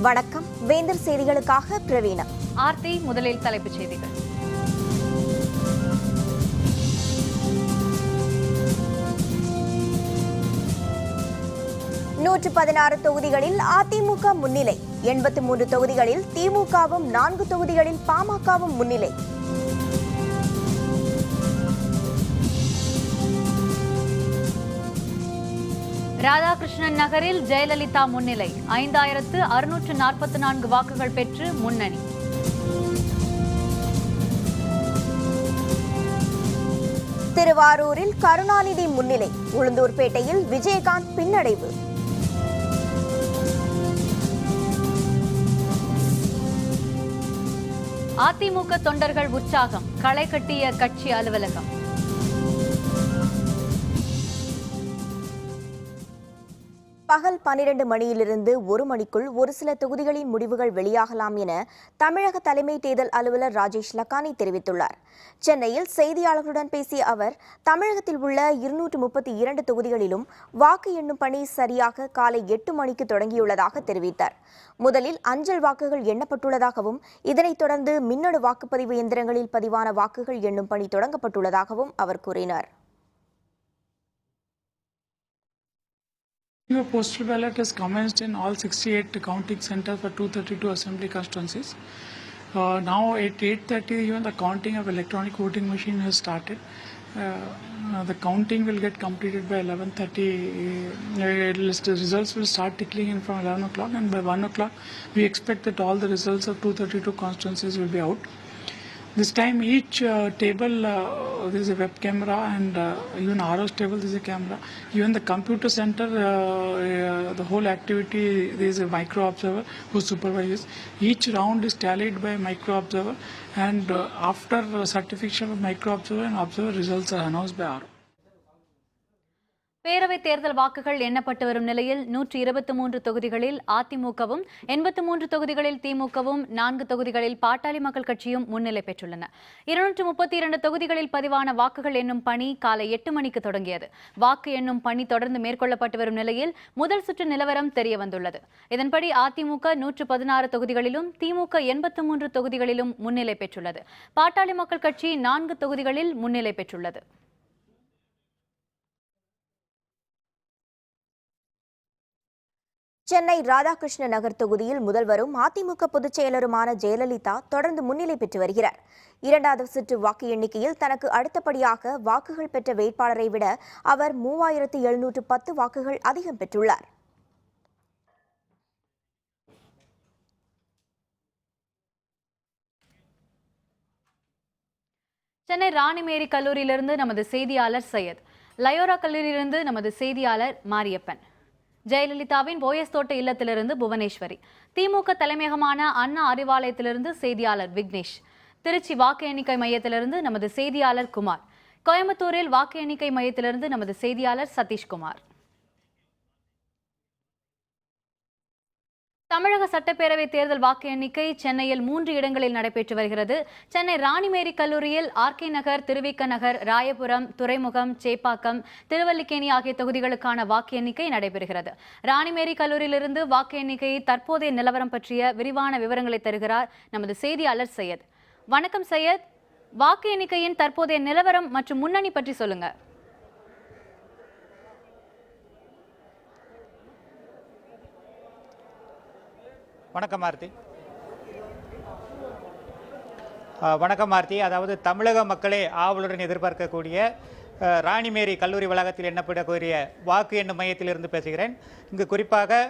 வணக்கம். வேந்தர் செய்திகளுக்காக பிரவீணா. ஆர்த்தி. முதலில் தலைப்புச் செய்திகள். நூற்று 16 தொகுதிகளில் அதிமுக முன்னிலை. 83 தொகுதிகளில் திமுகவும் 4 தொகுதிகளில் பாமகவும் முன்னிலை. ராதாகிருஷ்ணன் நகரில் ஜெயலலிதா முன்னிலை. 5644 வாக்குகள் பெற்று முன்னணி. திருவாரூரில் கருணாநிதி முன்னிலை. உளுந்தூர்பேட்டையில் விஜயகாந்த் பின்னடைவு. அதிமுக தொண்டர்கள் உற்சாகம். களை கட்டிய கட்சி அலுவலகம். பகல் 12 மணியிலிருந்து 1 மணிக்குள் ஒரு சில தொகுதிகளின் முடிவுகள் வெளியாகலாம் என தமிழக தலைமை தேர்தல் அலுவலர் ராஜேஷ் லக்கானி தெரிவித்துள்ளார். சென்னையில் செய்தியாளர்களுடன் பேசிய அவர், தமிழகத்தில் உள்ள 232 தொகுதிகளிலும் வாக்கு எண்ணும் பணி சரியாக காலை 8 மணிக்கு தொடங்கியுள்ளதாக தெரிவித்தார். முதலில் அஞ்சல் வாக்குகள் எண்ணப்பட்டுள்ளதாகவும், இதனைத் தொடர்ந்து மின்னணு வாக்குப்பதிவு எந்திரங்களில் பதிவான வாக்குகள் எண்ணும் பணி தொடங்கப்பட்டுள்ளதாகவும் அவர் கூறினார். The postal ballot has commenced in all 68 counting centers for 232 assembly constituencies. Now at 8:30 even the counting of electronic voting machine has started. The counting will get completed by 11:30. The results will start trickling in from 11 o'clock, and by 1 o'clock we expect that all the results of 232 constituencies will be out. This time each table there is a web camera, and even RO's table there is a camera. Even the computer center, the whole activity there is a micro observer who supervises. Each round is tallied by a micro observer, and after certification of micro observer and observer, results are announced by RO. பேரவைத் தேர்தல் வாக்குகள் எண்ணப்பட்டு வரும் நிலையில் 123 தொகுதிகளில் அதிமுகவும் 83 தொகுதிகளில் திமுகவும் 4 தொகுதிகளில் பாட்டாளி மக்கள் கட்சியும் முன்னிலை பெற்றுள்ளன. 232 தொகுதிகளில் பதிவான வாக்குகள் எண்ணும் பணி காலை 8 மணிக்கு தொடங்கியது. வாக்கு எண்ணும் பணி தொடர்ந்து மேற்கொள்ளப்பட்டு வரும் நிலையில் முதல் சுற்று நிலவரம் தெரியவந்துள்ளது. இதன்படி அதிமுக 116 தொகுதிகளிலும் திமுக 83 தொகுதிகளிலும் முன்னிலை பெற்றுள்ளது. பாட்டாளி மக்கள் கட்சி 4 தொகுதிகளில் முன்னிலை பெற்றுள்ளது. சென்னை ராதாகிருஷ்ண நகர் தொகுதியில் முதல்வரும் அதிமுக பொதுச் செயலருமான ஜெயலலிதா தொடர்ந்து முன்னிலை பெற்று வருகிறார். 2வது சுற்று வாக்கு எண்ணிக்கையில் தனக்கு அடுத்தபடியாக வாக்குகள் பெற்ற வேட்பாளரை விட அவர் 3710 வாக்குகள் அதிகம் பெற்றுள்ளார். சென்னை ராணிமேரி கல்லூரியிலிருந்து நமது செய்தியாளர் சையத், லயோரா கல்லூரியிலிருந்து நமது செய்தியாளர் மாரியப்பன், ஜெயலலிதாவின் போயஸ் தோட்ட இல்லத்திலிருந்து புவனேஸ்வரி, திமுக தலைமையகமான அண்ணா அறிவாலயத்திலிருந்து செய்தியாளர் விக்னேஷ், திருச்சி வாக்கு எண்ணிக்கை மையத்திலிருந்து நமது செய்தியாளர் குமார், கோயம்புத்தூரில் வாக்கு எண்ணிக்கை மையத்திலிருந்து நமது செய்தியாளர் சதீஷ்குமார். தமிழக சட்டப்பேரவை தேர்தல் வாக்கு எண்ணிக்கை சென்னையில் 3 இடங்களில் நடைபெற்று வருகிறது. சென்னை ராணிமேரி கல்லூரியில் ஆர்கே நகர், திருவிக நகர், ராயபுரம், துறைமுகம், சேப்பாக்கம், திருவல்லிக்கேணி ஆகிய தொகுதிகளுக்கான வாக்கு எண்ணிக்கை நடைபெறுகிறது. ராணிமேரி கல்லூரியிலிருந்து வாக்கு எண்ணிக்கை தற்போதைய நிலவரம் பற்றிய விரிவான விவரங்களை தருகிறார் நமது செய்தியாளர் சையத். வணக்கம் சையத், வாக்கு எண்ணிக்கையின் தற்போதைய நிலவரம் மற்றும் முன்னணி பற்றி சொல்லுங்க. வணக்கம் ஆர்த்தி. அதாவது தமிழக மக்களே ஆவலுடன் எதிர்பார்க்கக்கூடிய ராணிமேரி கல்லூரி வளாகத்தில் எண்ணப்படக்கூடிய வாக்கு எண்ணும் மையத்திலிருந்து பேசுகிறேன். இங்கு குறிப்பாக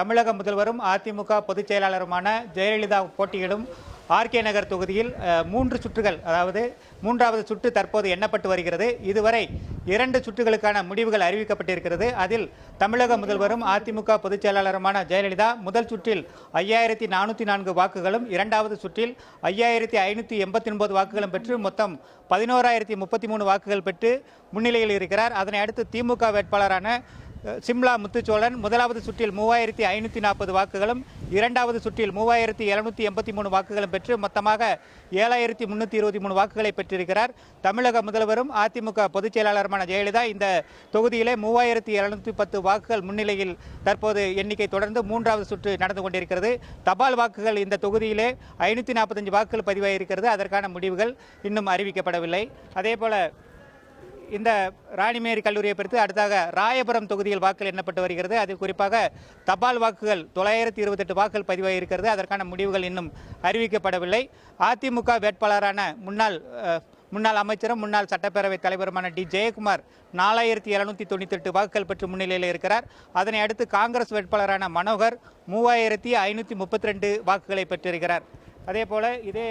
தமிழக முதல்வரும் அதிமுக பொதுச் செயலாளருமான ஜெயலலிதா போட்டியிடும் ஆர்கே நகர் தொகுதியில் 3 சுற்றுகள், அதாவது 3வது சுற்று தற்போது எண்ணப்பட்டு வருகிறது. இதுவரை 2 சுற்றுகளுக்கான முடிவுகள் அறிவிக்கப்பட்டிருக்கிறது. அதில் தமிழக முதல்வரும் அதிமுக பொதுச் செயலாளருமான ஜெயலலிதா முதல் சுற்றில் 5404 வாக்குகளும், 2வது சுற்றில் 5589 வாக்குகளும் பெற்று மொத்தம் 11033 வாக்குகள் பெற்று முன்னிலையில் இருக்கிறார். அதனை அடுத்து திமுக வேட்பாளரான சிம்லா முத்துச்சோழன் முதலாவது சுற்றில் 3540 வாக்குகளும், இரண்டாவது சுற்றில் 3783 வாக்குகளும் பெற்று மொத்தமாக 7323 வாக்குகளை பெற்றிருக்கிறார். தமிழக முதல்வரும் அதிமுக பொதுச் செயலாளருமான ஜெயலலிதா இந்த தொகுதியிலே 3710 வாக்குகள் முன்னிலையில் தற்போது எண்ணிக்கை தொடர்ந்து மூன்றாவது சுற்று நடந்து கொண்டிருக்கிறது. தபால் வாக்குகள் இந்த தொகுதியிலே 545 வாக்குகள் பதிவாகியிருக்கிறது. அதற்கான முடிவுகள் இன்னும் அறிவிக்கப்படவில்லை. அதேபோல இந்த ராணிமேரி கல்லூரியை பொறுத்து அடுத்தாக ராயபுரம் தொகுதியில் வாக்குகள் எண்ணப்பட்டு வருகிறது. அதில் குறிப்பாக தபால் வாக்குகள் 928 வாக்குகள் பதிவாகியிருக்கிறது. அதற்கான முடிவுகள் இன்னும் அறிவிக்கப்படவில்லை. அதிமுக வேட்பாளரான முன்னாள் அமைச்சரும் முன்னாள் சட்டப்பேரவைத் தலைவருமான டி ஜெயக்குமார் 4798 வாக்குகள் பெற்று முன்னிலையில் இருக்கிறார். அதனை அடுத்து காங்கிரஸ் வேட்பாளரான மனோகர் 3532 வாக்குகளை பெற்றிருக்கிறார். அதேபோல இதே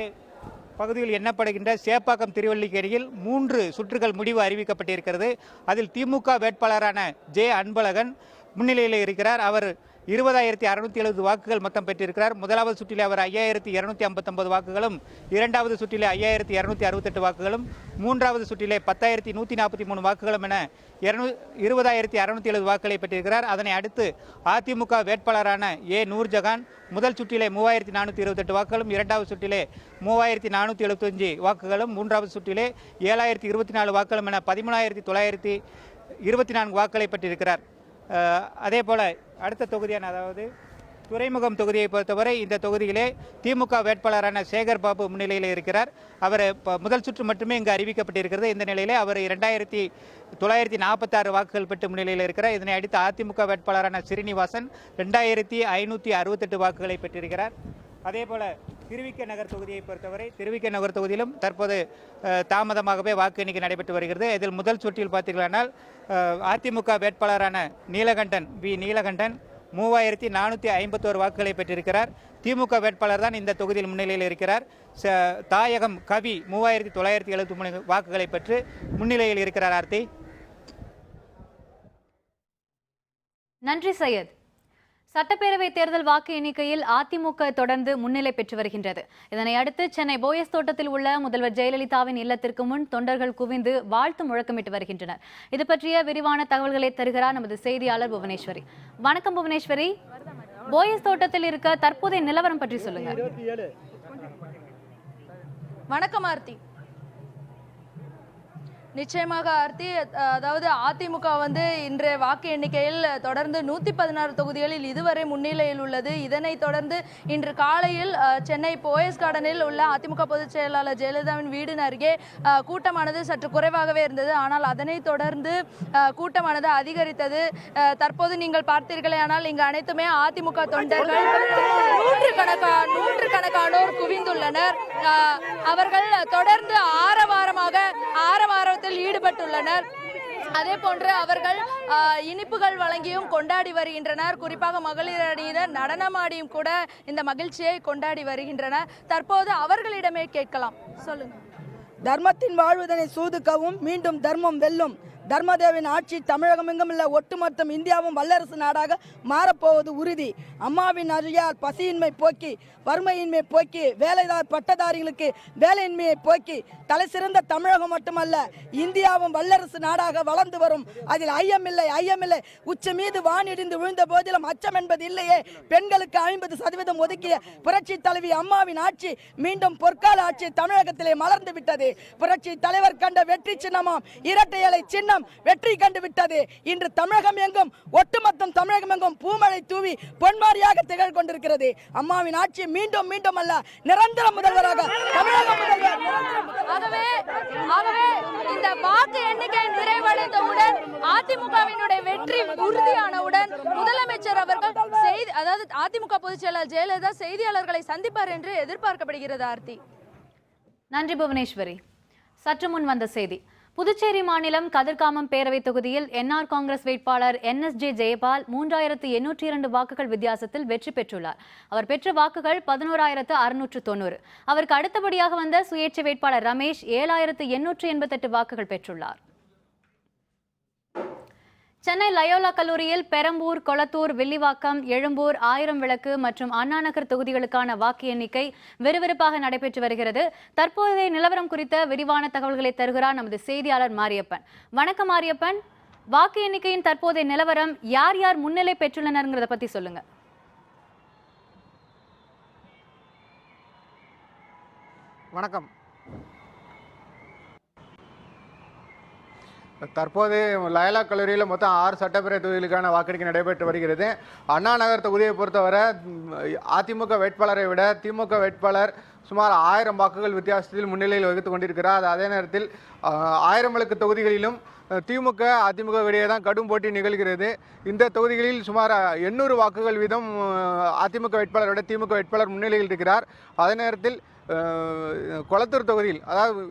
பகுதியில் எண்ணப்படுகின்ற சேப்பாக்கம் திருவல்லிக்கேணியில் 3 சுற்றுகள் முடிவு அறிவிக்கப்பட்டிருக்கிறது. அதில் திமுக வேட்பாளரான ஜே அன்பழகன் முன்னிலையில் இருக்கிறார். அவர் 20670 வாக்குகள் மொத்தம் பெற்றிருக்கிறார். முதலாவது சுற்றிலே அவர் 5259 வாக்குகளும், இரண்டாவது சுற்றிலே 5268 வாக்குகளும், மூன்றாவது சுற்றிலே 10143 வாக்குகளும் என 20670 வாக்குகளை பெற்றிருக்கிறார். அதனை அடுத்து அதிமுக வேட்பாளரான ஏ நூர்ஜஹான் முதல் சுற்றிலே 3428 வாக்குகளும், இரண்டாவது சுற்றிலே 3475 வாக்குகளும், மூன்றாவது சுற்றிலே 7024 வாக்குகளும் என 13924 வாக்குகளை பெற்றிருக்கிறார். அதே போல அடுத்த தொகுதியான அதாவது துறைமுகம் தொகுதியை பொறுத்தவரை இந்த தொகுதியிலே திமுக வேட்பாளரான சேகர் பாபு முன்னிலையில் இருக்கிறார். அவர் முதல் சுற்று மட்டுமே இங்கு அறிவிக்கப்பட்டிருக்கிறது. இந்த நிலையிலே அவர் 2946 வாக்குகள் பெற்று முன்னிலையில் இருக்கிறார். இதனை அடுத்து அதிமுக வேட்பாளரான ஸ்ரீனிவாசன் 2568 வாக்குகளை பெற்றிருக்கிறார். அதேபோல திருவிக நகர் தொகுதியை பொறுத்தவரை திருவிக நகர் தொகுதியிலும் தற்போது தாமதமாகவே வாக்கு எண்ணிக்கை நடைபெற்று வருகிறது. இதில் முதல் சுற்றில் பார்த்தீர்களானால் அதிமுக வேட்பாளரான நீலகண்டன் 3451 வாக்குகளை பெற்றிருக்கிறார். திமுக வேட்பாளர் தான் இந்த தொகுதியில் முன்னிலையில் இருக்கிறார். தாயகம் கவி 3973 வாக்குகளை பெற்று முன்னிலையில் இருக்கிறார். ஆர்த்தி. நன்றி சையத். சட்டப்பேரவை தேர்தல் வாக்கு எண்ணிக்கையில் அதிமுக தொடர்ந்து முன்னிலை பெற்று வருகின்றது. இதனை அடுத்து சென்னை போயஸ் தோட்டத்தில் உள்ள முதல்வர் ஜெயலலிதாவின் இல்லத்திற்கு முன் தொண்டர்கள் குவிந்து வாழ்த்து முழக்கமிட்டு வருகின்றனர். இது பற்றிய விரிவான தகவல்களை தருகிறார் நமது செய்தியாளர் புவனேஸ்வரி. வணக்கம் புவனேஸ்வரி. போயஸ் தோட்டத்தில் இருக்க தற்போதைய நிலவரம் பற்றி சொல்லுங்க. வணக்கம் ஆர்த்தி. நிச்சயமாக ஆர்த்தி, அதாவது அதிமுக இன்றைய வாக்கு எண்ணிக்கையில் தொடர்ந்து 116 தொகுதிகளில் இதுவரை முன்னிலையில் உள்ளது. இதனைத் தொடர்ந்து இன்று காலையில் சென்னை போயஸ் கார்டனில் உள்ள அதிமுக பொதுச் செயலாளர் ஜெயலலிதாவின் வீடின் அருகே கூட்டமானது சற்று குறைவாகவே இருந்தது. ஆனால் அதனைத் தொடர்ந்து கூட்டமானது அதிகரித்தது. தற்போது நீங்கள் பார்த்தீர்களே, ஆனால் இங்கு அனைத்துமே அதிமுக தொண்டர்கள் நூற்றுக்கணக்கானோர் குவிந்துள்ளனர். அவர்கள் தொடர்ந்து ஆரவாரத்தில் ஈடுபட்டுள்ளனர். அதே போன்று அவர்கள் இனிப்புகள் வழங்கியும் கொண்டாடி வருகின்றனர். குறிப்பாக மகளிர் அணியினர் நடனமாடியும் கூட இந்த மகிழ்ச்சியை கொண்டாடி வருகின்றனர். தற்போது அவர்களிடமே கேட்கலாம். சொல்லுங்க. தர்மத்தின் வாழ்வதனை சூதுக்கவும் மீண்டும் தர்மம் வெல்லும். தர்மதேவின் ஆட்சி தமிழகம் எங்குமுள்ள ஒட்டுமொத்த இந்தியாவும் வல்லரசு நாடாக மாறப்போவது உறுதி. அம்மாவின் அருளால் பசியின்மை போக்கி, வறுமையின்மை போக்கி, பட்டதாரிகளுக்கு வேலையின்மையை போக்கி தலை சிறந்த தமிழகம் மட்டுமல்ல இந்தியாவும் வல்லரசு நாடாக வளர்ந்து வரும். அதில் ஐயமில்லை. உச்ச மீது வானிடிந்து விழுந்த போதிலும் அச்சம் என்பது இல்லையே. பெண்களுக்கு 50% ஒதுக்கிய புரட்சி தலைவி அம்மாவின் ஆட்சி மீண்டும் பொற்கால ஆட்சி தமிழகத்திலே மலர்ந்து விட்டது. புரட்சி தலைவர் கண்ட வெற்றி சின்னமாம் இரட்டை இலை சின்னம் வெற்றி கண்டு விட்டது. இன்று தமிழகம் எங்கும் ஒட்டுமொத்தம் தமிழகம் எங்கும் பூமழை தூவி பொன்மாரியாக திகழ் கொண்டிருக்கிறது. அம்மாவின் ஆட்சி மீண்டும் அல்ல நிரந்தர முதல்வராக தமிழக முதல்வர். ஆகவே இந்த வாக்கு எண்ணிக்கை நிறைவடைந்தவுடன் அதிமுகவினுடைய வெற்றி உறுதியானவுடன் முதலமைச்சர் அவர்கள் அதாவது அதிமுக பொதுச் செயலாளர் ஜெயலலிதா செய்தியாளர்களை சந்திப்பார் என்று எதிர்பார்க்கப்படுகிறது. ஆர்த்தி. நன்றி புவனேஸ்வரி. சற்று முன் வந்த செய்தி. புதுச்சேரி மாநிலம் கதிர்காமம் பேரவை தொகுதியில் என்ஆர் காங்கிரஸ் வேட்பாளர் NSJ ஜெயபால் 3802 வாக்குகள் வித்தியாசத்தில் வெற்றி பெற்றுள்ளார். அவர் பெற்ற வாக்குகள் 11690. அவருக்கு அடுத்தபடியாக வந்த சுயேட்சை வேட்பாளர் ரமேஷ் 7888 வாக்குகள் பெற்றுள்ளார். சென்னை லயோலா கல்லூரியில் பெரம்பூர், கொளத்தூர், வில்லிவாக்கம், எழும்பூர், ஆயிரம் விளக்கு மற்றும் அண்ணாநகர் தொகுதிகளுக்கான வாக்கு எண்ணிக்கை விறுவிறுப்பாக நடைபெற்று வருகிறது. தற்போதைய நிலவரம் குறித்த விரிவான தகவல்களை தருகிறார் நமது செய்தியாளர் மாரியப்பன். வணக்கம் மாரியப்பன். வாக்கு எண்ணிக்கையின் தற்போதைய நிலவரம், யார் யார் முன்னிலை பெற்றுள்ளனர்ங்கிறத பத்தி சொல்லுங்க. வணக்கம். தற்போது லயலா கல்லூரியில் மொத்தம் 6 சட்டப்பேரவை தொகுதிகளுக்கான வாக்கெடுப்பு நடைபெற்று வருகிறது. அண்ணா நகர் தொகுதியை பொறுத்தவரை அதிமுக வேட்பாளரை விட திமுக வேட்பாளர் சுமார் 1000 வாக்குகள் வித்தியாசத்தில் முன்னிலையில் வகித்துக் கொண்டிருக்கிறார். அதே நேரத்தில் 1000 தொகுதிகளிலும் திமுக அதிமுக இடையே தான் கடும் போட்டி நிகழ்கிறது. இந்த தொகுதிகளில் சுமார் 800 வாக்குகள் வீதம் அதிமுக வேட்பாளரை விட திமுக வேட்பாளர் முன்னிலையில் இருக்கிறார். அதே நேரத்தில் கொளத்தூர் தொகுதியில், அதாவது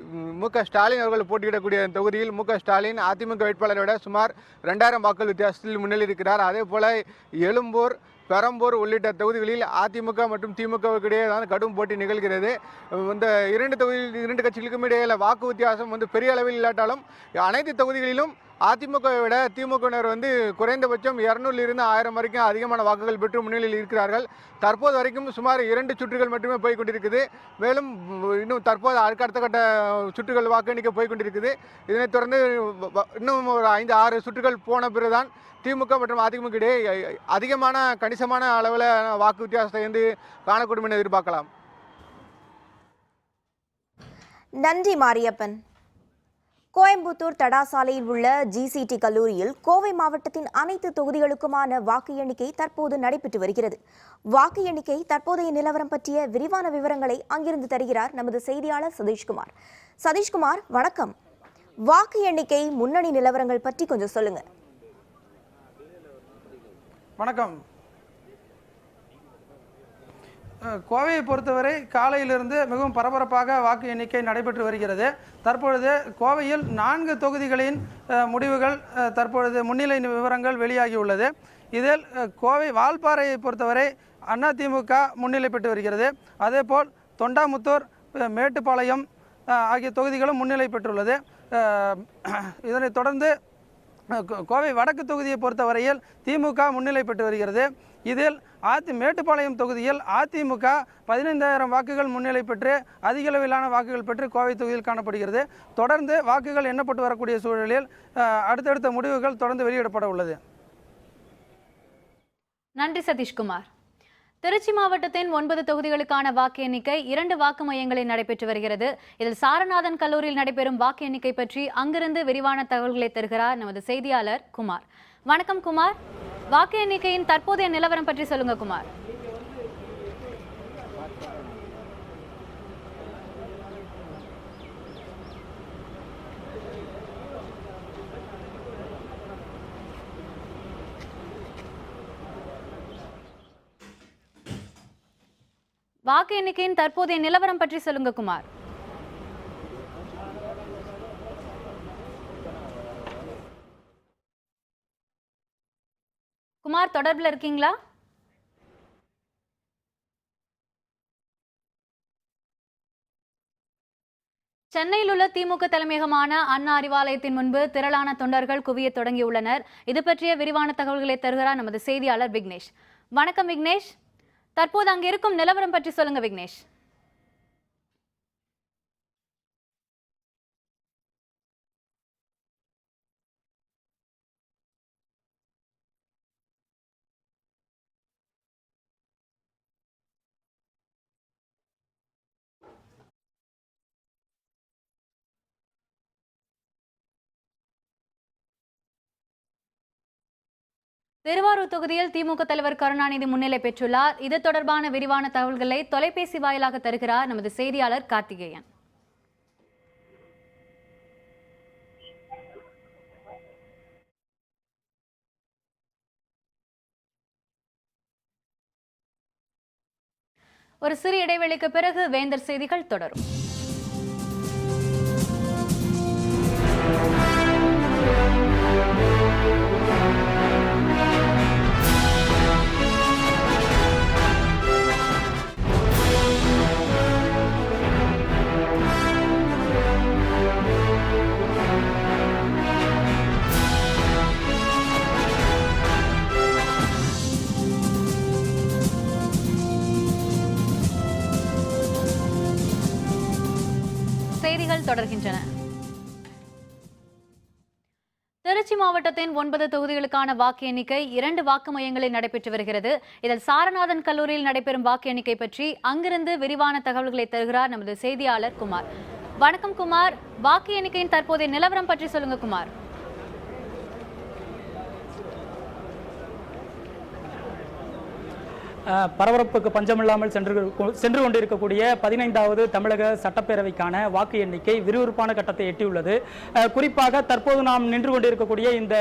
மு.க. ஸ்டாலின் அவர்கள் போட்டியிடக்கூடிய தொகுதியில் மு.க. ஸ்டாலின் அதிமுக வேட்பாளரை விட சுமார் 2000 வாக்குகள் வித்தியாசத்தில் முன்னிலை இருக்கிறார். அதே போல எழும்பூர், பெரம்பூர் உள்ளிட்ட தொகுதிகளில் அதிமுக மற்றும் திமுகவுக்கு இடையே தான் கடும் போட்டி நிகழ்கிறது. இந்த இரண்டு கட்சிகளுக்கும் இடையே வாக்கு வித்தியாசம் பெரிய அளவில் இல்லாட்டாலும் அனைத்து தொகுதிகளிலும் அதிமுகவை விட திமுகவினர் குறைந்தபட்சம் 200 1000 வரைக்கும் அதிகமான வாக்குகள் பெற்று முன்னிலையில் இருக்கிறார்கள். தற்போது வரைக்கும் சுமார் 2 சுற்றுகள் மட்டுமே போய்கொண்டிருக்குது. மேலும் இன்னும் தற்போது அடுத்த கட்ட சுற்றுகள் வாக்கு எண்ணிக்கை போய்கொண்டிருக்குது. இதனைத் தொடர்ந்து இன்னும் ஒரு 5-6 சுற்றுகள் போன பிறகுதான் திமுக மற்றும் அதிமுக இடையே அதிகமான கணிசமான அளவில் வாக்கு வித்தியாசத்தை காணக்கூடும் என எதிர்பார்க்கலாம். நன்றி மாரியப்பன். கோயம்புத்தூர் தடா சாலையில் உள்ள GCT கல்லூரியில் கோவை மாவட்டத்தின் அனைத்து தொகுதிகளுக்குமான வாக்கு எண்ணிக்கை தற்போது நடைபெற்று வருகிறது. வாக்கு எண்ணிக்கை தற்போதைய நிலவரம் பற்றிய விரிவான விவரங்களை அங்கிருந்து தருகிறார் நமது செய்தியாளர் சதீஷ்குமார். சதீஷ்குமார், வணக்கம். வாக்கு எண்ணிக்கை முன்னணி நிலவரங்கள் பற்றி கொஞ்சம் சொல்லுங்க. வணக்கம். கோவையை பொறுத்தவரை காலையிலிருந்து மிகவும் பரபரப்பாக வாக்கு எண்ணிக்கை நடைபெற்று வருகிறது. தற்பொழுது கோவையில் 4 தொகுதிகளின் முடிவுகள் தற்பொழுது முன்னிலை விவரங்கள் வெளியாகியுள்ளது. இதில் கோவை வால்பாறையை பொறுத்தவரை அதிமுக முன்னிலை பெற்று வருகிறது. அதேபோல் தொண்டாமுத்தூர், மேட்டுப்பாளையம் ஆகிய தொகுதிகளும் முன்னிலை பெற்றுள்ளது. இதனைத் தொடர்ந்து கோவை வடக்கு தொகுதியை பொறுத்தவரையில் திமுக முன்னிலை பெற்று வருகிறது. இதில் மேட்டுப்பாளையம் தொகுதியில் அதிமுக 15000 வாக்குகள் முன்னிலை பெற்று அதிக அளவிலான வாக்குகள் பெற்று கோவை தொகுதியில் காணப்படுகிறது. தொடர்ந்து வாக்குகள் எண்ணப்பட்டு வரக்கூடிய சூழலில் அடுத்தடுத்த முடிவுகள் தொடர்ந்து வெளியிடப்பட உள்ளது. நன்றி சதீஷ்குமார். திருச்சி மாவட்டத்தின் 9 தொகுதிகளுக்கான வாக்கு எண்ணிக்கை 2 வாக்கு மையங்களில் நடைபெற்று வருகிறது. இதில் சாரநாதன் கல்லூரியில் நடைபெறும் வாக்கு எண்ணிக்கை பற்றி அங்கிருந்து விரிவான தகவல்களை தருகிறார் நமது செய்தியாளர் குமார். வணக்கம் குமார். வாக்கு எண்ணிக்கையின் தற்போதைய நிலவரம் பற்றி சொல்லுங்க குமார். வாக்கு எண்ணிக்கையின் தற்போதைய நிலவரம் பற்றி சொல்லுங்க குமார். குமார், தொடர்பில் இருக்கீங்களா? சென்னையில் உள்ள திமுக தலைமையகமான அண்ணா அறிவாலயத்தின் முன்பு திரளான தொண்டர்கள் குவிய தொடங்கியுள்ளனர். இது பற்றிய விரிவான தகவல்களை தருகிறார் நமது செய்தியாளர் விக்னேஷ். வணக்கம் விக்னேஷ். தற்போது அங்க இருக்கும் நிலவரம் பற்றி சொல்லுங்க விக்னேஷ். திருவாரூர் தொகுதியில் திமுக தலைவர் கருணாநிதி முன்னிலை பெற்றுள்ளார். இது தொடர்பான விரிவான தகவல்களை தொலைபேசி வாயிலாக தருகிறார் நமது செய்தியாளர் கார்த்திகேயன். ஒரு சிறு இடைவெளிக்கு பிறகு வேந்தர் செய்திகள் தொடரும். செய்திகள் தொடர்கின்றன. திருச்சி மாவட்டத்தின் 9 தொகுதிகளுக்கான வாக்கு எண்ணிக்கை 2 வாக்கு மையங்களில் நடைபெற்று வருகிறது. இதில் சாரநாதன் கல்லூரியில் நடைபெறும் வாக்கு எண்ணிக்கை பற்றி அங்கிருந்து விரிவான தகவல்களை தருகிறார் நமது செய்தியாளர் குமார். வணக்கம் குமார், வாக்கு எண்ணிக்கையின் தற்போதைய நிலவரம் பற்றி சொல்லுங்க குமார். பரபரப்புக்கு பஞ்சமில்லாமல் சென்று கொண்டிருக்கக்கூடிய 15வது தமிழக சட்டப்பேரவைக்கான வாக்கு எண்ணிக்கை விறுவிறுப்பான கட்டத்தை எட்டியுள்ளது. குறிப்பாக தற்போது நாம் நின்று கொண்டிருக்கக்கூடிய இந்த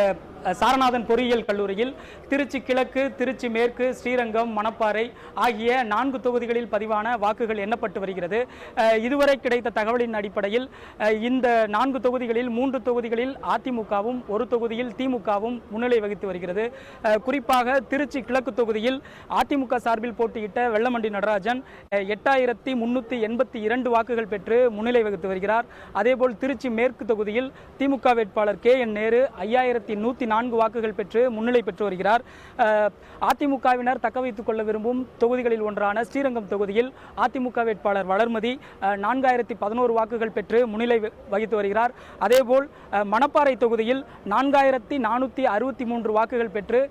சாரநாதன் பொறியியல் கல்லூரியில் திருச்சி கிழக்கு, திருச்சி மேற்கு, ஸ்ரீரங்கம், மணப்பாறை ஆகிய 4 தொகுதிகளில் பதிவான வாக்குகள் எண்ணப்பட்டு வருகிறது. இதுவரை கிடைத்த தகவலின் அடிப்படையில் இந்த 4 தொகுதிகளில் 3 தொகுதிகளில் அதிமுகவும் 1 தொகுதியில் திமுகவும் முன்னிலை வகித்து வருகிறது. குறிப்பாக திருச்சி கிழக்கு தொகுதியில் அதிமுக சார்பில் போட்டியிட்ட வெள்ளமண்டி நடராஜன் 8382 வாக்குகள் பெற்று முன்னிலை வகித்து வருகிறார். அதேபோல் திருச்சி மேற்கு தொகுதியில் திமுக வேட்பாளர் KN நேரு 5104 வாக்குகள் பெற்று முன்னிலை பெற்று வருகிறார். அதிமுகவினர் தக்க வைத்துக் கொள்ள விரும்பும் தொகுதிகளில் ஒன்றான ஸ்ரீரங்கம் தொகுதியில் அதிமுக வேட்பாளர் வளர்மதி 4011 வாக்குகள் பெற்று முன்னிலை வகித்து வருகிறார். அதேபோல் மணப்பாறை தொகுதியில் 4463 வாக்குகள் பெற்று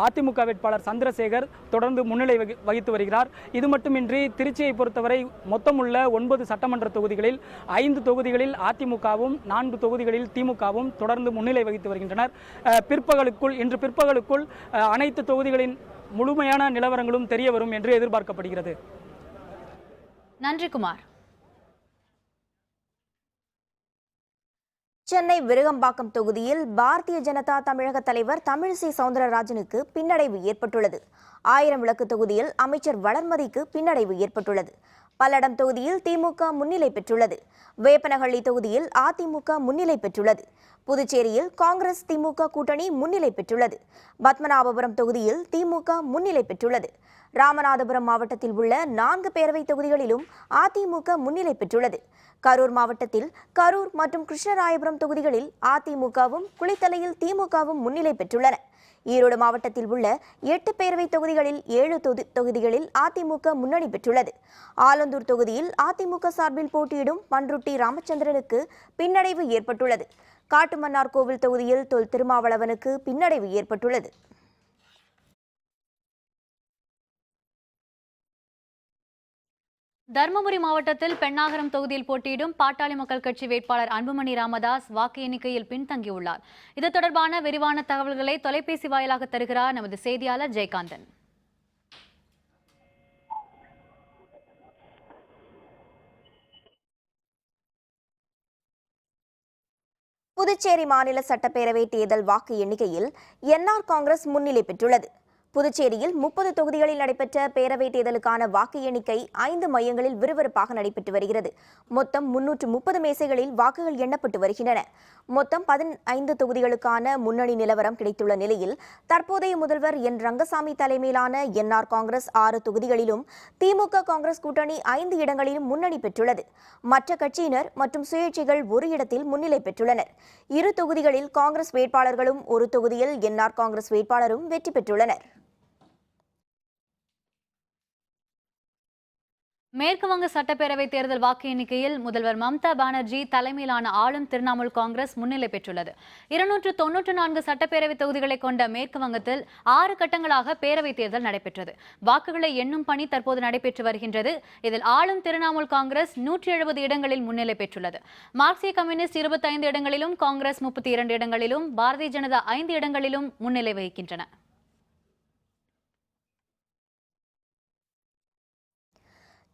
அதிமுக வேட்பாளர் சந்திரசேகர் தொடர்ந்து முன்னிலை வகித்து வருகிறார். இது மட்டுமின்றி திருச்சியை பொறுத்தவரை மொத்தமுள்ள 9 சட்டமன்ற தொகுதிகளில் 5 தொகுதிகளில் அதிமுகவும் 4 தொகுதிகளில் திமுகவும் தொடர்ந்து முன்னிலை வகித்து வருகின்றனர். இன்று பிற்பகலுக்குள் அனைத்து தொகுதிகளின் முழுமையான நிலவரங்களும் தெரிய வரும் என்று எதிர்பார்க்கப்படுகிறது. நன்றி குமார். சென்னை விருகம்பாக்கம் தொகுதியில் பாரதிய ஜனதா தமிழக தலைவர் தமிழிசை சவுந்தரராஜனுக்கு பின்னடைவு ஏற்பட்டுள்ளது. 1000 விளக்கு தொகுதியில் அமைச்சர் வளர்மதிக்கு பின்னடைவு ஏற்பட்டுள்ளது. பல்லடம் தொகுதியில் திமுக முன்னிலை பெற்றுள்ளது. வேப்பனஹள்ளி தொகுதியில் அதிமுக முன்னிலை பெற்றுள்ளது. புதுச்சேரியில் காங்கிரஸ் திமுக கூட்டணி முன்னிலை பெற்றுள்ளது. பத்மநாபபுரம் தொகுதியில் திமுக முன்னிலை பெற்றுள்ளது. ராமநாதபுரம் மாவட்டத்தில் உள்ள 4 பேரவை தொகுதிகளிலும் அதிமுக முன்னிலை பெற்றுள்ளது. கரூர் மாவட்டத்தில் கரூர் மற்றும் கிருஷ்ணராயபுரம் தொகுதிகளில் அதிமுகவும் குளித்தலையில் திமுகவும் முன்னிலை பெற்றுள்ளன. ஈரோடு மாவட்டத்தில் உள்ள 8 பேரவை தொகுதிகளில் 7 தொகுதிகளில் அதிமுக முன்னணி பெற்றுள்ளது. ஆலந்தூர் தொகுதியில் அதிமுக சார்பில் போட்டியிடும் பன்ருட்டி ராமச்சந்திரனுக்கு பின்னடைவு ஏற்பட்டுள்ளது. காட்டுமன்னார் கோவில் தொகுதியில் தொல் திருமாவளவனுக்கு பின்னடைவு ஏற்பட்டுள்ளது. தருமபுரி மாவட்டத்தில் பெண்ணாகரம் தொகுதியில் போட்டியிடும் பாட்டாளி மக்கள் கட்சி வேட்பாளர் அன்புமணி ராமதாஸ் வாக்கு எண்ணிக்கையில் பின்தங்கியுள்ளார். இது தொடர்பான விரிவான தகவல்களை தொலைபேசி வாயிலாக தருகிறார் நமது செய்தியாளர் ஜெயகாந்தன். புதுச்சேரி மாநில சட்டப்பேரவை தேர்தல் வாக்கு எண்ணிக்கையில் என்ஆர் காங்கிரஸ் முன்னிலை பெற்றுள்ளது. புதுச்சேரியில் 30 தொகுதிகளில் நடைபெற்ற பேரவைத் தேர்தலுக்கான வாக்கு எண்ணிக்கை 5 மையங்களில் விறுவிறுப்பாக நடைபெற்று வருகிறது. மொத்தம் 330 மேசைகளில் வாக்குகள் எண்ணப்பட்டு வருகின்றன. மொத்தம் 15 தொகுதிகளுக்கான முன்னணி நிலவரம் கிடைத்துள்ள நிலையில் தற்போதைய முதல்வர் என் ரங்கசாமி தலைமையிலான என்ஆர் காங்கிரஸ் 6 தொகுதிகளிலும் திமுக காங்கிரஸ் கூட்டணி 5 இடங்களிலும் முன்னணி பெற்றுள்ளது. மற்ற கட்சியினர் மற்றும் சுயேட்சைகள் ஒரு இடத்தில் முன்னிலை பெற்றுள்ளனர். 2 தொகுதிகளில் காங்கிரஸ் வேட்பாளர்களும் 1 தொகுதியில் என்ஆர் காங்கிரஸ் வேட்பாளரும் வெற்றி பெற்றுள்ளனர். மேற்குவங்க சட்டப்பேரவை தேர்தல் வாக்கு எண்ணிக்கையில் முதல்வர் மம்தா பானர்ஜி தலைமையிலான ஆளும் திரிணாமுல் காங்கிரஸ் முன்னிலை பெற்றுள்ளது. 294 சட்டப்பேரவை தொகுதிகளை கொண்ட மேற்கு வங்கத்தில் 6 கட்டங்களாக பேரவைத் தேர்தல் நடைபெற்றது. வாக்குகளை எண்ணும் பணி தற்போது நடைபெற்று வருகின்றது. இதில் ஆளும் திரிணாமுல் காங்கிரஸ் 170 இடங்களில் முன்னிலை பெற்றுள்ளது. மார்க்சிய கம்யூனிஸ்ட் 25 இடங்களிலும், காங்கிரஸ் 32 இடங்களிலும், பாரதிய ஜனதா 5 இடங்களிலும் முன்னிலை வகிக்கின்றன.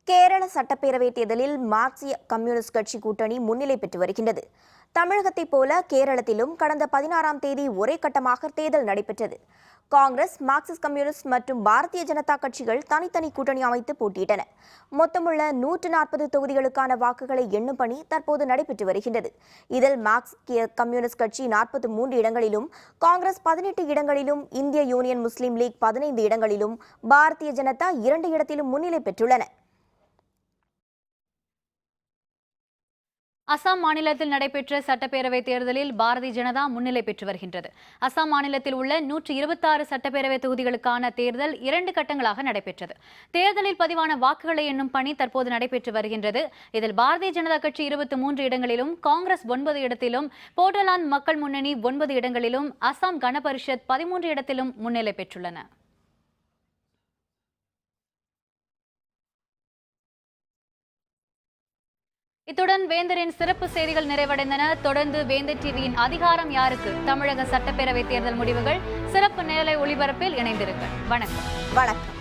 கேரள சட்டப்பேரவைத் தேர்தலில் மார்க்சிய கம்யூனிஸ்ட் கட்சி கூட்டணி முன்னிலை பெற்று வருகின்றது. தமிழகத்தைப் போல கேரளத்திலும் கடந்த 16ஆம் தேதி ஒரே கட்டமாக தேர்தல் நடைபெற்றது. காங்கிரஸ், மார்க்சிஸ்ட் கம்யூனிஸ்ட் மற்றும் பாரதிய ஜனதா கட்சிகள் தனித்தனி கூட்டணி அமைத்து போட்டியிட்டன. மொத்தமுள்ள 140 தொகுதிகளுக்கான வாக்குகளை எண்ணும் பணி தற்போது நடைபெற்று வருகின்றது. இதில் மார்க்சிய கம்யூனிஸ்ட் கட்சி 43 இடங்களிலும், காங்கிரஸ் 18 இடங்களிலும், இந்திய யூனியன் முஸ்லீம் லீக் 15 இடங்களிலும், பாரதிய ஜனதா 2 இடத்திலும் முன்னிலை பெற்றுள்ளன. அசாம் மாநிலத்தில் நடைபெற்ற சட்டப்பேரவை தேர்தலில் பாரதிய ஜனதா முன்னிலை பெற்று வருகின்றது. அசாம் மாநிலத்தில் உள்ள 126 சட்டப்பேரவை தொகுதிகளுக்கான தேர்தல் 2 கட்டங்களாக நடைபெற்றது. தேர்தலில் பதிவான வாக்குகளை எண்ணும் பணி தற்போது நடைபெற்று வருகின்றது. இதில் பாரதிய ஜனதா கட்சி 23 இடங்களிலும், காங்கிரஸ் 9 இடத்திலும், போடோலாந்து மக்கள் முன்னணி 9 இடங்களிலும், அசாம் கன பரிஷத் 13 இடத்திலும் முன்னிலை பெற்றுள்ளன. இத்துடன் வேந்தரின் சிறப்பு செய்திகள் நிறைவடைந்தன. தொடர்ந்து வேந்தர் டிவியின் அதிகாரம் யாருக்கு தமிழக சட்டப்பேரவை தேர்தல் முடிவுகள் சிறப்பு நேரலை ஒளிபரப்பில் இணைந்திருங்கள். வணக்கம். வணக்கம்.